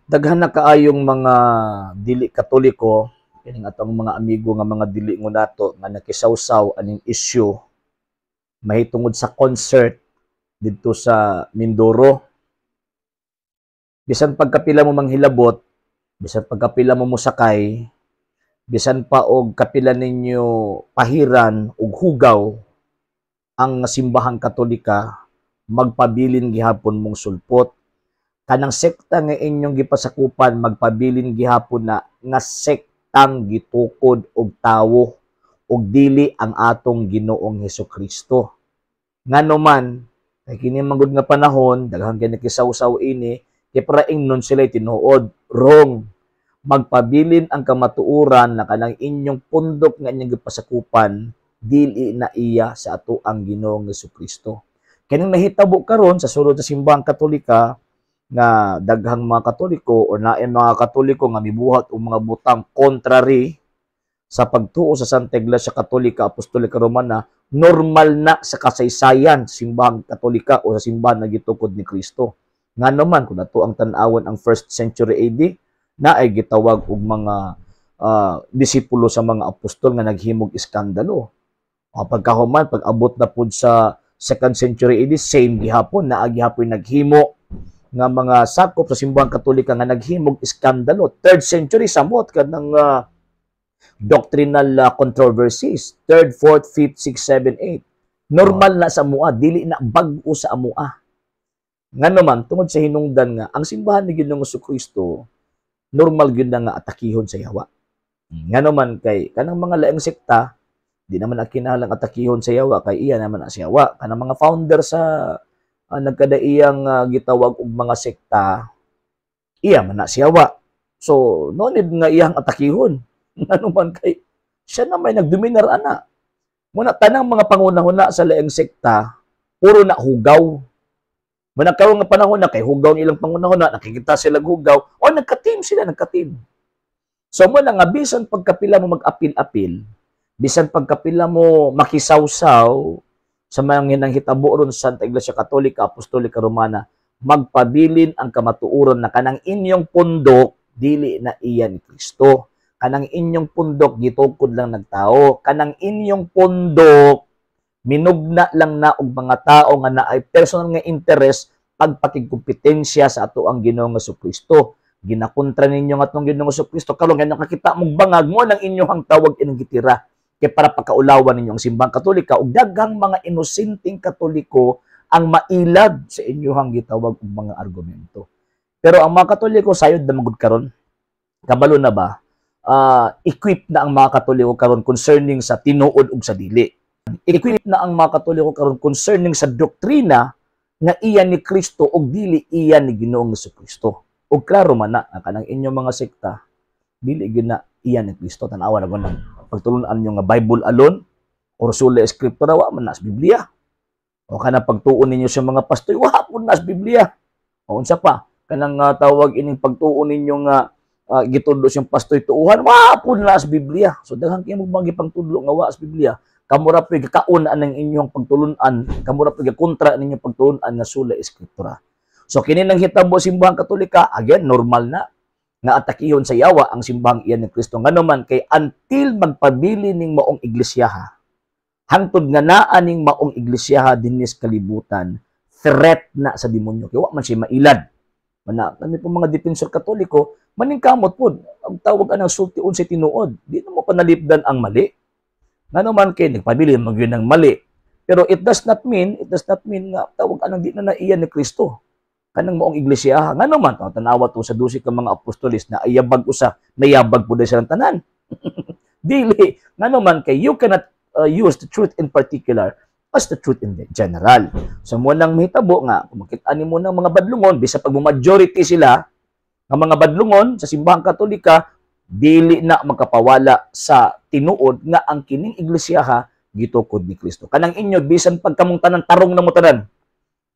Daghan na kaayong mga dili Katoliko, kining atong mga amigo nga mga dili ngo nato nga nakisawsaw aning issue mahitungod sa concert didto sa Mindoro. Bisan pagkapila mo manghilabot, bisan pagkapila mo musakay, bisan pa og kapila ninyo pahiran og hugaw ang simbahang Katolika, magpabilin gihapon mong sulpot. Kanang sekta nga inyong gipasakupan, magpabilin gihapon na nga sektang gitukod og tawo og dili ang atong Ginoong Hesukristo. Nganuman, kay kini manggod nga panahon, daghang kinikisawsaw ini, kay para ingnon sila tinuod, wrong. Magpabilin ang kamatuoran na kanang inyong pundok nga inyong gipasakupan, dili na iya sa ato ang Ginoong Hesukristo. Kanang nahitabo karon sa sulod sa simbahang Katolika, nga daghang mga Katoliko o naay mga Katoliko nga mibuhat og mga butang contrary sa pagtuo sa Santa Iglesia Katolika Apostolika Romana, normal na sa kasaysayan sa simbahang Katolika o sa simbahan na gitukod ni Kristo. Nga naman kung nato ang tan-awon ang 1st century AD na ay gitawag og mga disipulo sa mga apostol nga naghimog iskandalo. Pagkahuman pag abot na pud sa 2nd century AD, same gihapon na gihapon naghimo nga mga sakop sa simbahang Katolika nga naghimog iskandalo. 3rd century samot kanang doctrinal controversies. 3rd, 4th, 5th, 6th, 7th, 8th. Normal na sa amua, dili na bag-o sa amua. Nga naman, tungod sa hinungdan nga, ang simbahan ni Ginoong Jesucristo, normal gyud na nga atakihon sa yawa. Nga naman kay kanang mga laing sekta, di naman na kinahanglang atakihon sa yawa kay iya naman na sa yawa. Kanang mga founder sa nagkadaiyang gitawag og mga sekta, iya man na siyawa. So, no need nga iyang atakihon. Ano man kay, siya na may nagdominar ana. Muna, tanang mga pangunahuna sa laing sekta, puro na hugaw. Muna karon nga panahon na, kay hugaw nilang pangunahuna, nakikita sila hugaw, o nagka-team sila, nagka-team. So, muna nga, bisan pagkapila mo mag-apil-apil, bisan pagkapila mo makisawsaw, sa mga hinanghitabo ron sa Santa Iglesia Katolika, Apostolika Romana, magpabilin ang kamatuoron na kanang inyong pundok, dili na iya ni Kristo. Kanang inyong pundok, gitukod lang nagtao. Kanang inyong pundok, minugna lang na og mga tao nga naay personal nga interest pagpakigkompetensya sa ato ang Ginoong Jesucristo. Ginakontra ninyo nga atong Ginoong Jesucristo, karon nga nakakita mong bangag mo nang inyong tawag inang gitira. Kaya para pakaulawan ninyo ang simbahang Katolika, o daghang mga inosenteng Katoliko ang mailad sa inyong gitawag og mga argumento. Pero ang mga Katoliko, sayod na magud karon, kabalo na ba, equip na ang mga Katoliko karon concerning sa tinuod ug sa dili. Equip na ang mga Katoliko karon concerning sa doktrina nga iya ni Kristo ug dili iya ni Ginoong Jesucristo. Ug klaro man na kanang inyong mga sekta, dili gyud na iya ni Kristo. Tan-awa na gunang pagtulunan nyo nga Bible alone or sola scriptura, wa man nas Biblia. O kana pagtuon ninyo sa mga pastoy, wa pud nas Biblia. O unsa pa, kanang tawag ining pagtuon ninyo nga gitudlo siyang pastoy tuuhan, wa pud nas Biblia. So daghang kay mo bang pagtudlo nga wa sa Biblia. Kamura pa kaon ang inyong pagtulunan, kamura pa kontra ninyong pagtulunan nga sola scriptura. So kini nang hitabo simbahang Katolika, again normal na nga atakihon sa yawa ang simbahang iyan ni Kristo. Nga naman, kay until magpabili ning maong iglesyaha, hangtod nga naa ning maong iglesyaha dinis kalibutan, threat na sa demonyo. Kaya wa man siya mailad. Kami po mga depensor Katoliko, maningkamot po, ang tawag anang sultiun sa tinuod. Di na mo panalipdan ang mali. Nga naman, kay nagpabili mag yun ng mali. Pero it does not mean nga tawag anang di na iyan ni Kristo. Kanang maong iglesia, nga naman, tanawa to sa dusik ng mga apostolis na ayabag usa, nayabag po dahil silang tanan. Dili, nga naman, kay you cannot use the truth in particular as the truth in general. So, mo nang mahitabo nga, kung makita mo ng mga badlungon, bisa pag majority sila, ng mga badlungon sa simbahang Katolika, dili na magkapawala sa tinuod nga ang kining iglesiyaha gitukod ni Kristo. Kanang inyo, bisan pagkamong tanan, tarong na mo tanan,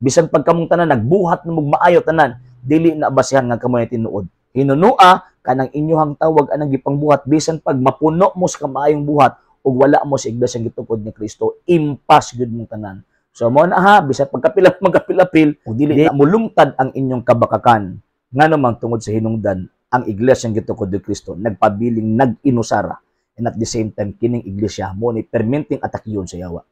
bisan pagkamong tanan nagbuhat na maayo tanan, dili na basihan nga kamoy tinuod. Hinunua kanang inyohang tawag anang gipangbuhat, bisan pag mapuno mo sa kamaayong buhat ug wala mo sa iglesia gitukod ni Kristo, impas gyud mong tanan. So mo na ha, bisan pagkapila magapil-apil ug dili na mulungtad ang inyong kabakakan, Nga naman tungod sa hinungdan, ang iglesyang gitukod ni Kristo nagpabiling nag-inusara, and at the same time kining iglesia mo ni permenting atakiyon sa yawa.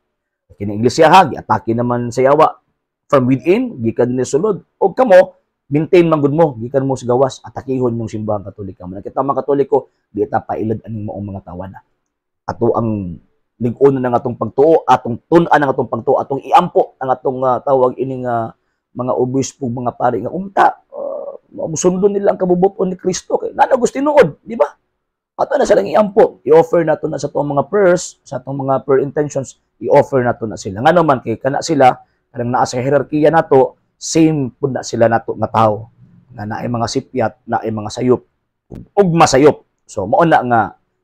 Kining iglesia ha giatake naman sa yawa from within, gikan ni sulod, o kamo maintain man gud mo gikan mo sa gawas, atakihon yung simbahang Katolika. Nakita mga Katoliko di ta pailad aning maong mga tawana. Ato ang lig-on na nga atong pagtuo, atong tun-an nga atong pagtuo, atong iampo ang atong tawag ining mga obispo, mga pari nga unta sundon nila ang kabubuton ni Kristo kay nana gusto tinuod, di ba? Ato na silang iampo, i-offer nato na sa atong mga prayers, sa atong mga prayer intentions, i-offer nato na sila. Nga naman kay kana sila kanang naa sa hierarkiya nato, same pud na sila nato nga tawo. Nga naay mga sipyat, naay mga sayop ug masayop. So mao na nga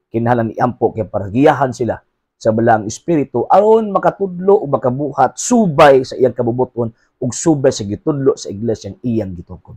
kinahanglan iampo kay para giyahan sila sa balang espiritu aron makatudlo o makabuhat subay sa iyang kabubuton ug subay sa gitudlo sa iglesyang iyang gitukod.